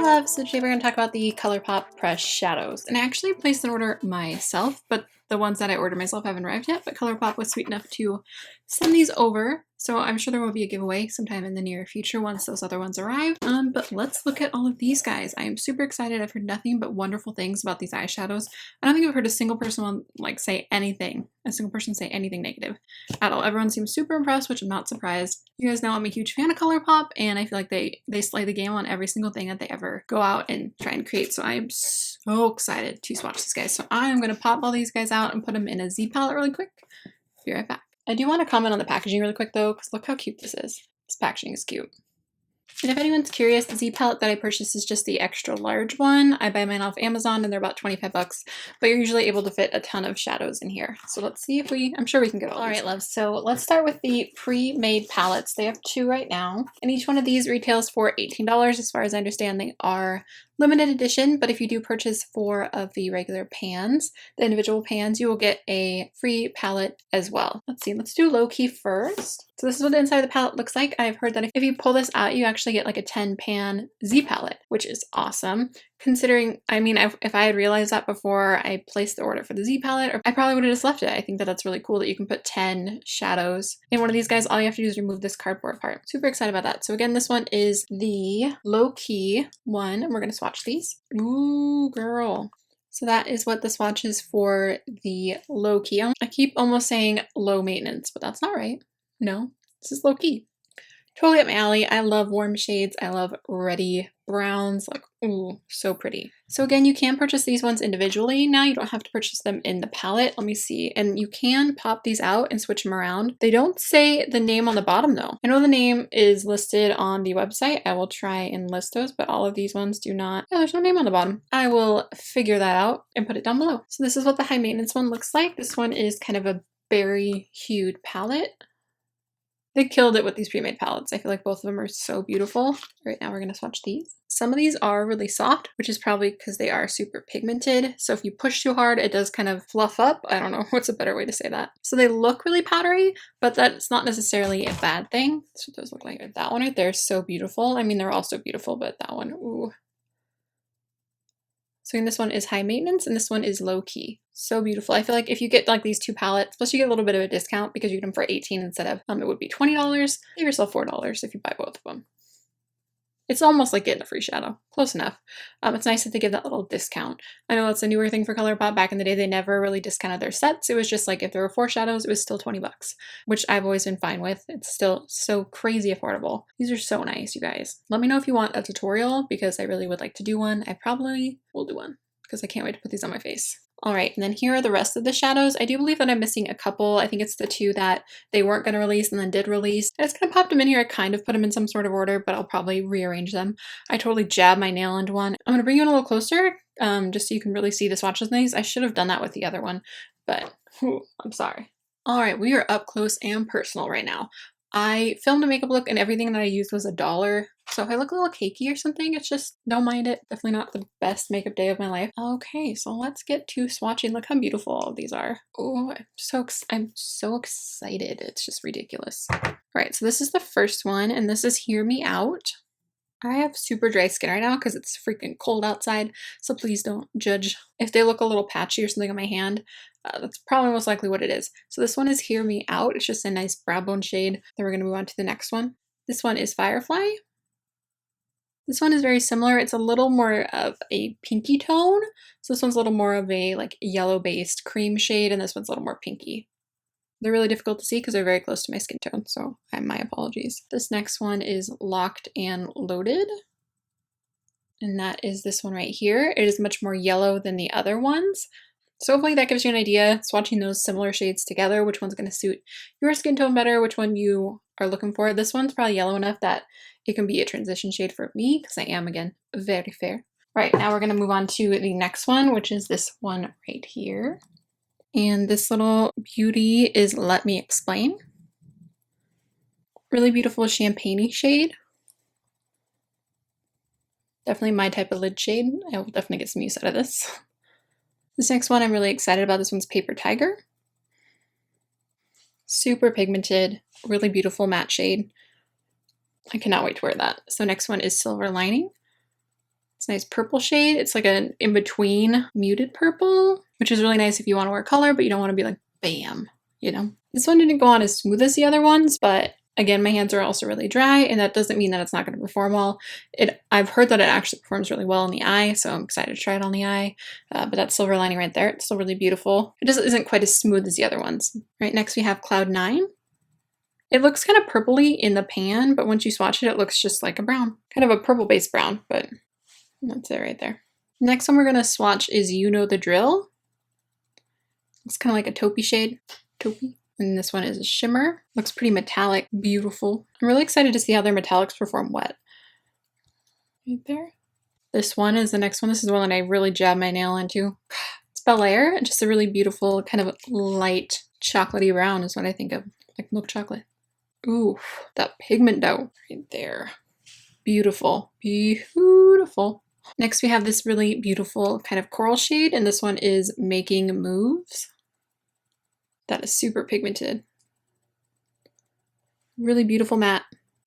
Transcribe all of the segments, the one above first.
loves! So today we're going to talk about the Colourpop Press Shadows. And I actually placed an order myself, but the ones that I ordered myself haven't arrived yet, but Colourpop was sweet enough to send these over. So I'm sure there will be a giveaway sometime in the near future once those other ones arrive. But let's look at all of these guys. I am super excited. I've heard nothing but wonderful things about these eyeshadows. I don't think I've heard a single person say anything negative at all. Everyone seems super impressed, which I'm not surprised. You guys know I'm a huge fan of Colourpop, and I feel like they slay the game on every single thing that they ever go out and try and create. So I am so excited to swatch these guys. So I am going to pop all these guys out and put them in a Z palette really quick. Be right back. I do want to comment on the packaging really quick though, because look how cute this is. This packaging is cute. And if anyone's curious, the Z palette that I purchased is just the extra large one. I buy mine off Amazon and they're about 25 bucks, but you're usually able to fit a ton of shadows in here. So let's see if I'm sure we can get all right, loves. So let's start with the pre-made palettes. They have 2 right now, and each one of these retails for $18. As far as I understand, they are limited edition, but if you do purchase 4 of the regular pans, the individual pans, you will get a free palette as well. Let's see, let's do low key first. So this is what the inside of the palette looks like. I've heard that if you pull this out, you actually get like a 10 pan Z palette, which is awesome. Considering, I mean, if I had realized that before I placed the order for the Z palette, I probably would have just left it. I think that that's really cool that you can put 10 shadows in one of these guys. All you have to do is remove this cardboard part. Super excited about that. So again, this one is the low key one, and we're going to swatch these. Ooh, girl. So that is what the swatch is for the low key. I keep almost saying low maintenance, but that's not right. No, this is low key. Totally up my alley. I love warm shades. I love reddy browns. Like, ooh, so pretty. So again, you can purchase these ones individually now. You don't have to purchase them in the palette. Let me see. And you can pop these out and switch them around. They don't say the name on the bottom though. I know the name is listed on the website. I will try and list those, but all of these ones do not. Yeah, there's no name on the bottom. I will figure that out and put it down below. So this is what the high maintenance one looks like. This one is kind of a berry hued palette. They killed it with these pre-made palettes. I feel like both of them are so beautiful. Right now we're going to swatch these. Some of these are really soft, which is probably because they are super pigmented. So if you push too hard, it does kind of fluff up. I don't know what's a better way to say that. So they look really powdery, but that's not necessarily a bad thing. That's what those look like. That one right there is so beautiful. I mean, they're all so beautiful, but that one, ooh. So this one is high maintenance and this one is low key. So beautiful. I feel like if you get like these 2 palettes, plus you get a little bit of a discount because you get them for $18 instead of it would be $20. Save yourself $4 if you buy both of them. It's almost like getting a free shadow. Close enough. It's nice that they give that little discount. I know that's a newer thing for Colourpop. Back in the day, they never really discounted their sets. It was just like if there were 4 shadows, it was still 20 bucks, which I've always been fine with. It's still so crazy affordable. These are so nice, you guys. Let me know if you want a tutorial because I really would like to do one. I probably will do one because I can't wait to put these on my face. All right, and then here are the rest of the shadows. I do believe that I'm missing a couple. I think it's the 2 that they weren't going to release and then did release. I just kind of popped them in here. I kind of put them in some sort of order, but I'll probably rearrange them. I totally jabbed my nail into one. I'm going to bring you in a little closer just so you can really see the swatches of these. I should have done that with the other one, but I'm sorry. All right, we are up close and personal right now. I filmed a makeup look and everything that I used was $1. So if I look a little cakey or something, it's just, don't mind it. Definitely not the best makeup day of my life. Okay, so let's get to swatching. Look how beautiful all of these are. Oh, I'm so excited. It's just ridiculous. All right, so this is the first one and this is Hear Me Out. I have super dry skin right now because it's freaking cold outside, so please don't judge if they look a little patchy or something on my hand. That's probably most likely what it is. So this one is Hear Me Out. It's just a nice brow bone shade. Then we're going to move on to the next one. This one is Firefly. This one is very similar. It's a little more of a pinky tone. So this one's a little more of a like yellow-based cream shade, and this one's a little more pinky. They're really difficult to see because they're very close to my skin tone, so my apologies. This next one is Locked and Loaded, and that is this one right here. It is much more yellow than the other ones, so hopefully that gives you an idea, swatching those similar shades together, which one's going to suit your skin tone better, which one you are looking for. This one's probably yellow enough that it can be a transition shade for me because I am, again, very fair. Right, now we're going to move on to the next one, which is this one right here. And this little beauty is Let Me Explain. Really beautiful champagne-y shade. Definitely my type of lid shade. I will definitely get some use out of this. This next one I'm really excited about. This one's Paper Tiger. Super pigmented, really beautiful matte shade. I cannot wait to wear that. So next one is Silver Lining. It's a nice purple shade. It's like an in-between muted purple, which is really nice if you want to wear color, but you don't want to be like, bam, you know? This one didn't go on as smooth as the other ones, but again, my hands are also really dry, and that doesn't mean that it's not going to perform well. I've heard that it actually performs really well on the eye, so I'm excited to try it on the eye. But that silver lining right there, it's still really beautiful. It just isn't quite as smooth as the other ones. Right, next we have Cloud 9. It looks kind of purpley in the pan, but once you swatch it, it looks just like a brown. Kind of a purple-based brown, but that's it right there. Next one we're going to swatch is You Know the Drill. It's kind of like a taupey shade. Taupey. And this one is a shimmer. Looks pretty metallic, beautiful. I'm really excited to see how their metallics perform wet. Right there. This one is the next one. This is the one that I really jabbed my nail into. It's Bel Air. Just a really beautiful, kind of light chocolatey brown is what I think of, like milk chocolate. Ooh, that pigment though, right there. Beautiful, beautiful. Next we have this really beautiful kind of coral shade, and this one is Making Moves. That is super pigmented. Really beautiful matte.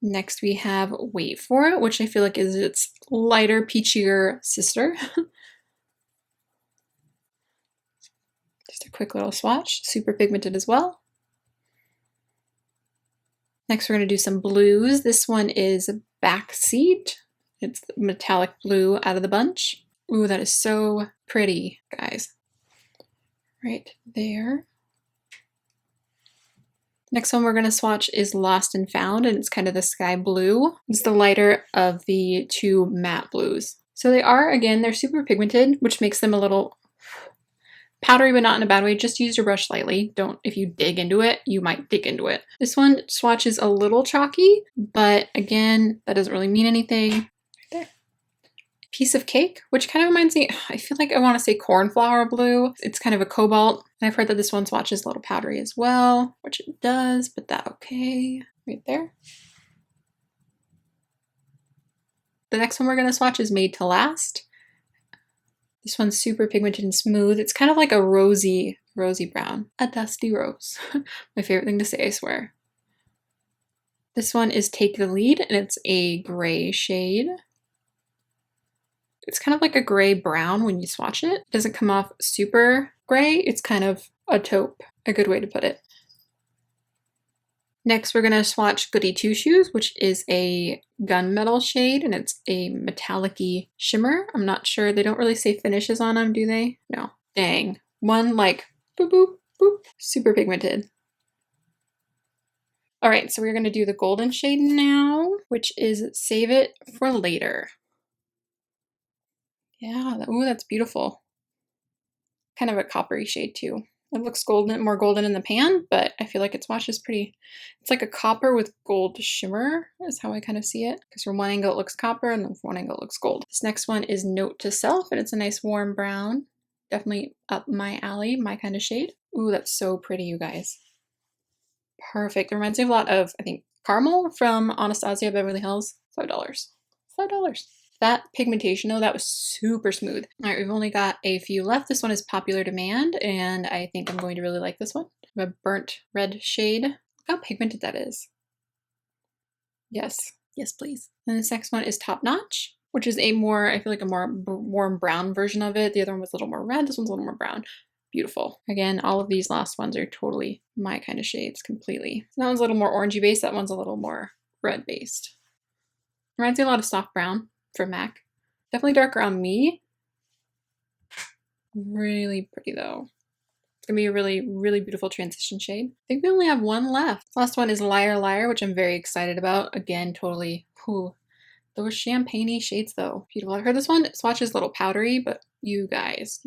Next we have Wait For It, which I feel like is its lighter, peachier sister. Just a quick little swatch, super pigmented as well. Next we're going to do some blues. This one is Backseat. It's metallic blue out of the bunch. Ooh, that is so pretty, guys. Right there. Next one we're going to swatch is Lost and Found, and it's kind of the sky blue. It's the lighter of the two matte blues. So they are, again, they're super pigmented, which makes them a little powdery, but not in a bad way. Just use your brush lightly. Don't, if you dig into it, you might dig into it. This one swatches a little chalky, but again, that doesn't really mean anything. Right there. Piece of Cake, which kind of reminds me, I feel like I want to say cornflower blue. It's kind of a cobalt. And I've heard that this one swatches a little powdery as well, which it does, but that okay. Right there. The next one we're going to swatch is Made to Last. This one's super pigmented and smooth. It's kind of like a rosy brown. A dusty rose. My favorite thing to say, I swear. This one is Take the Lead, and it's a gray shade. It's kind of like a gray brown when you swatch it. It doesn't come off super gray. It's kind of a taupe, a good way to put it. Next, we're going to swatch Goody Two Shoes, which is a gunmetal shade, and it's a metallic-y shimmer. I'm not sure. They don't really say finishes on them, do they? No. Dang. One like boop, boop, boop. Super pigmented. All right, so we're going to do the golden shade now, which is Save It for Later. Yeah, ooh, that's beautiful. Kind of a coppery shade too. It looks golden, more golden in the pan, but I feel like its wash is pretty, it's like a copper with gold shimmer is how I kind of see it. Because from one angle it looks copper and then from one angle it looks gold. This next one is Note to Self, and it's a nice warm brown. Definitely up my alley, my kind of shade. Ooh, that's so pretty, you guys. Perfect. It reminds me a lot of, I think, Caramel from Anastasia Beverly Hills. $5. $5. That pigmentation though, that was super smooth. All right, we've only got a few left. This one is Popular Demand, and I think I'm going to really like this one. A burnt red shade. Look how pigmented that is. Yes, yes please. And this next one is Top Notch, which is a more, I feel like a more warm brown version of it. The other one was a little more red, this one's a little more brown. Beautiful. Again, all of these last ones are totally my kind of shades completely. So that one's a little more orangey based, that one's a little more red based. Reminds me a lot of Soft Brown from MAC. Definitely darker on me. Really pretty though. It's gonna be a really, really beautiful transition shade. I think we only have one left. Last one is Liar Liar, which I'm very excited about. Again, totally cool. Those champagne-y shades though. Beautiful. I've heard this one swatches a little powdery, but you guys.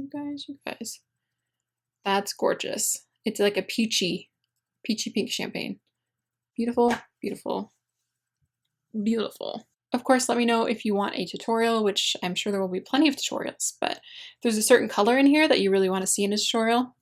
That's gorgeous. It's like a peachy pink champagne. Beautiful, beautiful, beautiful. Of course, let me know if you want a tutorial, which I'm sure there will be plenty of tutorials, but if there's a certain color in here that you really want to see in a tutorial,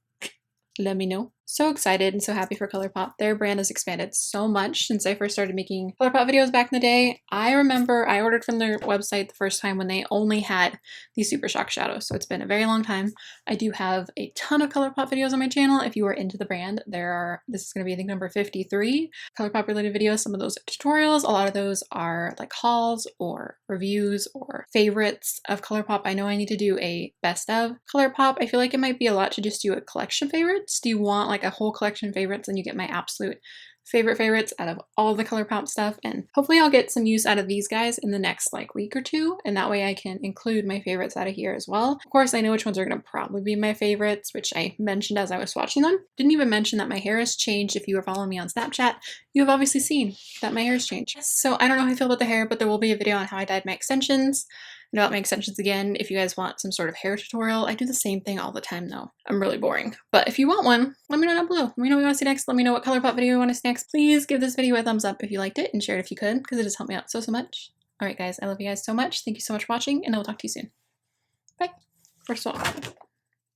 let me know. so excited and so happy for Colourpop. Their brand has expanded so much since I first started making Colourpop videos back in the day. I remember I ordered from their website the first time when they only had these Super Shock shadows, so it's been a very long time. I do have a ton of Colourpop videos on my channel. If you are into the brand, this is going to be I think number 53 Colourpop related videos. Some of those are tutorials, a lot of those are like hauls or reviews or favorites of Colourpop. I know I need to do a best of Colourpop. I feel like it might be a lot to just do a collection favorites. Do you want like a whole collection favorites and you get my absolute favorites out of all the Colourpop stuff? And hopefully I'll get some use out of these guys in the next like week or two, and that way I can include my favorites out of here as well. Of course, I know which ones are going to probably be my favorites, which I mentioned as I was swatching them. Didn't even mention that my hair has changed. If you are following me on Snapchat, you have obviously seen that my hair has changed. So I don't know how I feel about the hair, but there will be a video on how I dyed my extensions and about my extensions again if you guys want some sort of hair tutorial. I do the same thing all the time though. I'm really boring. But if you want one, let me know down below. Let me know what you want to see next. Let me know what Colourpop video you want to see next. Please give this video a thumbs up if you liked it and share it if you could, because it has helped me out so much. Alright guys, I love you guys so much. Thank you so much for watching, and I will talk to you soon. Bye. First of all,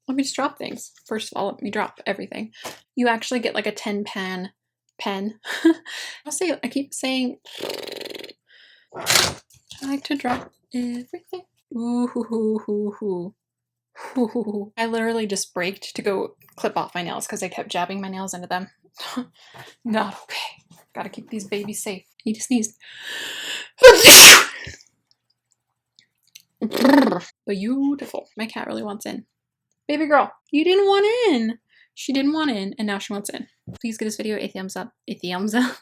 let me just drop things. First of all, let me drop everything. You actually get like a 10-pan pen. I keep saying I like to drop everything. Ooh, hoo, hoo, hoo, hoo. Ooh. I literally just braked to go clip off my nails because I kept jabbing my nails into them. Not okay. Gotta keep these babies safe. I need to sneeze. Beautiful. My cat really wants in. Baby girl, you didn't want in. She didn't want in, and now she wants in. Please give this video a thumbs up. A thumbs up.